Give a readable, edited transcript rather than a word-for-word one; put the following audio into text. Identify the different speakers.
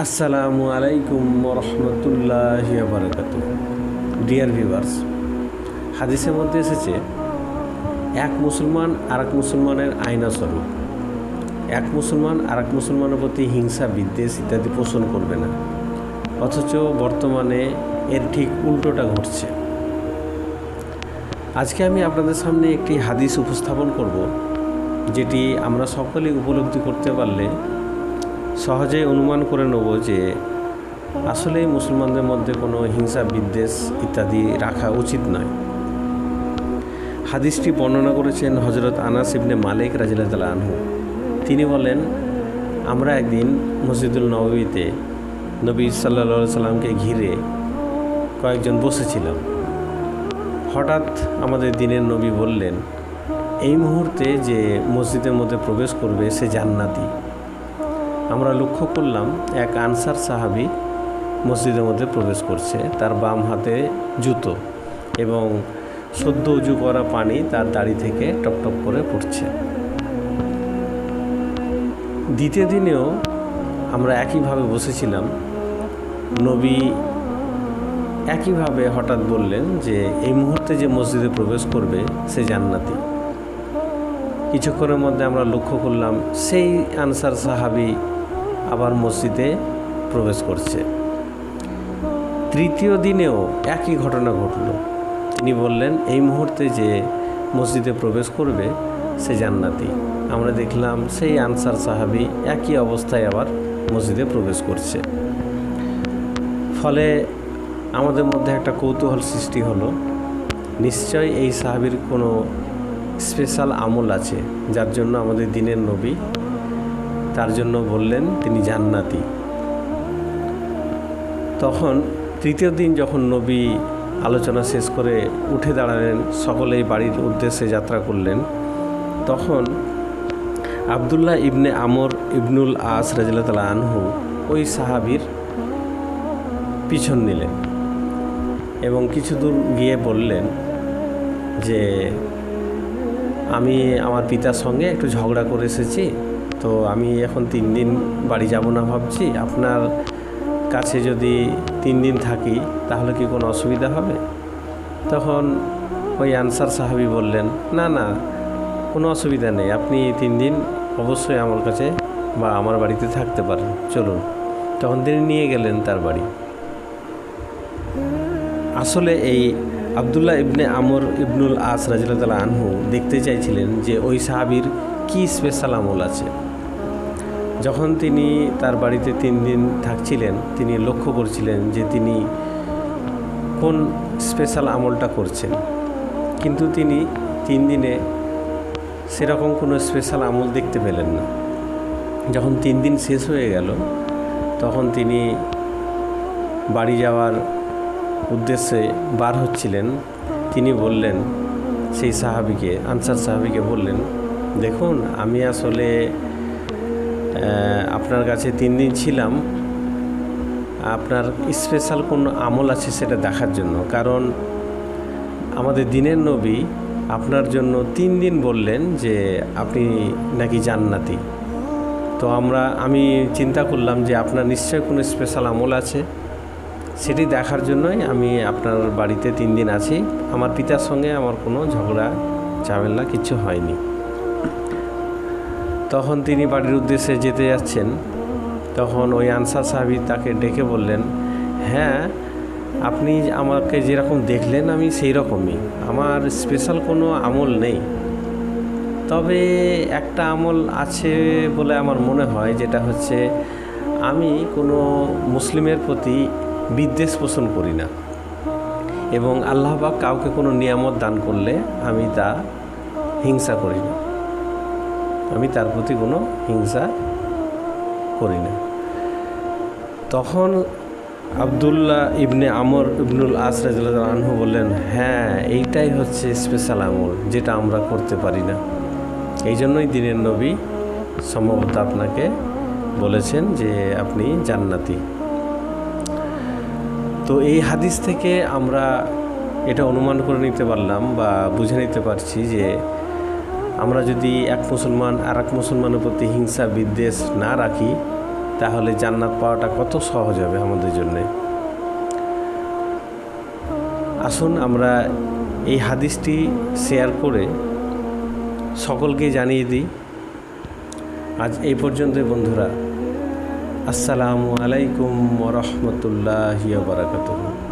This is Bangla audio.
Speaker 1: আসসালামু আলাইকুম রহমতুল্লাহি ওয়া বারাকাতুহু। ডিয়ার ভিউয়ার্স, হাদিসের মধ্যে এসেছে এক মুসলমান আরেক মুসলমানের আয়নাস্বরূপ। এক মুসলমান আরেক মুসলমানের প্রতি হিংসা বিদ্বেষ ইত্যাদি পোষণ করবে না, অথচ বর্তমানে এর ঠিক উল্টোটা ঘটছে। আজকে আমি আপনাদের সামনে একটি হাদিস উপস্থাপন করব, যেটি আমরা সকলেই উপলব্ধি করতে পারলে সহজেই অনুমান করে নেব যে আসলেই মুসলমানদের মধ্যে কোনো হিংসা বিদ্বেষ ইত্যাদি রাখা উচিত নয়। হাদিসটি বর্ণনা করেছেন হযরত আনাস ইবনে মালিক রাদিয়াল্লাহু আনহু। তিনি বলেন, আমরা একদিন মসজিদুল নববীতে নবী সাল্লাল্লাহু আলাইহি সাল্লামকে ঘিরে কয়েকজন বসেছিলাম। হঠাৎ আমাদের দিনের নবী বললেন, এই মুহূর্তে যে মসজিদের মধ্যে প্রবেশ করবে সে জান্নাতি। আমরা লক্ষ্য করলাম এক আনসার সাহাবী মসজিদের মধ্যে প্রবেশ করছে। তার বাম হাতে জুতো এবং সদ্য উজু করা পানি তার দাড়ি থেকে টপটপ করে পড়ছে। দ্বিতীয় দিনেও আমরা একইভাবে বসেছিলাম। নবী একইভাবে হঠাৎ বললেন যে এই মুহূর্তে যে মসজিদে প্রবেশ করবে সে জান্নাতি। কিছুক্ষণের মধ্যে আমরা লক্ষ্য করলাম সেই আনসার সাহাবী আবার মসজিদে প্রবেশ করছে। তৃতীয় দিনেও একই ঘটনা ঘটল। তিনি বললেন, এই মুহূর্তে যে মসজিদে প্রবেশ করবে সে জান্নাতি। আমরা দেখলাম সেই আনসার সাহাবী একই অবস্থায় আবার মসজিদে প্রবেশ করছে। ফলে আমাদের মধ্যে একটা কৌতূহল সৃষ্টি হলো, নিশ্চয় এই সাহাবীর কোনো স্পেশাল আমল আছে যার জন্য আমাদের দিনের নবী তার জন্য বললেন তিনি জান্নাতি। তখন তৃতীয় দিন যখন নবী আলোচনা শেষ করে উঠে দাঁড়ালেন, সকলেই বাড়ির উদ্দেশ্যে যাত্রা করলেন, তখন আবদুল্লাহ ইবনে আমর ইবনুল আস রাদিয়াল্লাহু আনহু ওই সাহাবীর পিছন নিলেন এবং কিছু দূর গিয়ে বললেন যে আমি আমার পিতার সঙ্গে একটু ঝগড়া করে এসেছি, তো আমি এখন 3 দিন বাড়ি যাব না ভাবছি। আপনার কাছে যদি 3 দিন থাকি তাহলে কি কোনো অসুবিধা হবে? তখন ওই আনসার সাহাবী বললেন, না না, কোনো অসুবিধা নেই, আপনি 3 দিন অবশ্যই আমার কাছে বা আমার বাড়িতে থাকতে পারেন, চলুন। তখন তিনি নিয়ে গেলেন তার বাড়ি। আসলে এই আবদুল্লাহ ইবনে আমর ইবনুল আস রাদিয়াল্লাহু আনহু দেখতে চাইছিলেন যে ওই সাহাবীর কি স্পেশাল আমল আছে। যখন তিনি তার বাড়িতে 3 দিন থাকছিলেন, তিনি লক্ষ্য করছিলেন যে তিনি কোন স্পেশাল আমলটা করছেন, কিন্তু তিনি 3 দিনে সেরকম কোনো স্পেশাল আমল দেখতে পেলেন না। যখন 3 দিন শেষ হয়ে গেল, তখন তিনি বাড়ি যাওয়ার উদ্দেশ্যে বার হচ্ছিলেন। তিনি বললেন সেই সাহাবীকে, আনসার সাহাবীকে বললেন, দেখুন আমি আসলে আপনার কাছে 3 দিন ছিলাম, আপনার স্পেশাল কোনো আমল আছে সেটা দেখার জন্য, কারণ আমাদের দিনের নবী আপনার জন্য 3 দিন বললেন যে আপনি নাকি জান্নাতি। তো আমি চিন্তা করলাম যে আপনার নিশ্চয় কোনো স্পেশাল আমল আছে, সেটি দেখার জন্যই আমি আপনার বাড়িতে 3 দিন আছি। আমার পিতার সঙ্গে আমার কোনো ঝগড়া ঝামেলা কিছু হয়নি। তখন তিনি বাড়ির উদ্দেশ্যে যেতে যাচ্ছেন, তখন ওই আনসার সাহাবী তাকে ডেকে বললেন, হ্যাঁ আপনি আমাকে যেরকম দেখলেন আমি সেই রকমই, আমার স্পেশাল কোনো আমল নেই, তবে একটা আমল আছে বলে আমার মনে হয়, যেটা হচ্ছে আমি কোনো মুসলিমের প্রতি বিদ্বেষ পোষণ করি না, এবং আল্লাহ পাক কাউকে কোনো নিয়ামত দান করলে আমি তা হিংসা করি না, আমি তার প্রতি কোনো হিংসা করি না। তখন আবদুল্লাহ ইবনে আমর ইবনুল আস রাদিয়াল্লাহু আনহু বললেন, হ্যাঁ এইটাই হচ্ছে স্পেশাল আমল যেটা আমরা করতে পারি না, এই জন্যই দিনের নবী সম্ভবত আপনাকে বলেছেন যে আপনি জান্নাতি। তো এই হাদিস থেকে আমরা এটা অনুমান করে নিতে পারলাম বা বুঝে নিতে পারছি যে আমরা যদি এক মুসলমান আর এক মুসলমানের প্রতি হিংসা বিদ্বেষ না রাখি, তাহলে জান্নাত পাওয়াটা কত সহজ হবে আমাদের জন্যে। আসুন আমরা এই হাদিসটি শেয়ার করে সকলকে জানিয়ে দিই। আজ এই পর্যন্ত বন্ধুরা, আসসালামু আলাইকুম ওয়া রাহমাতুল্লাহি ওয়া বারাকাতুহু।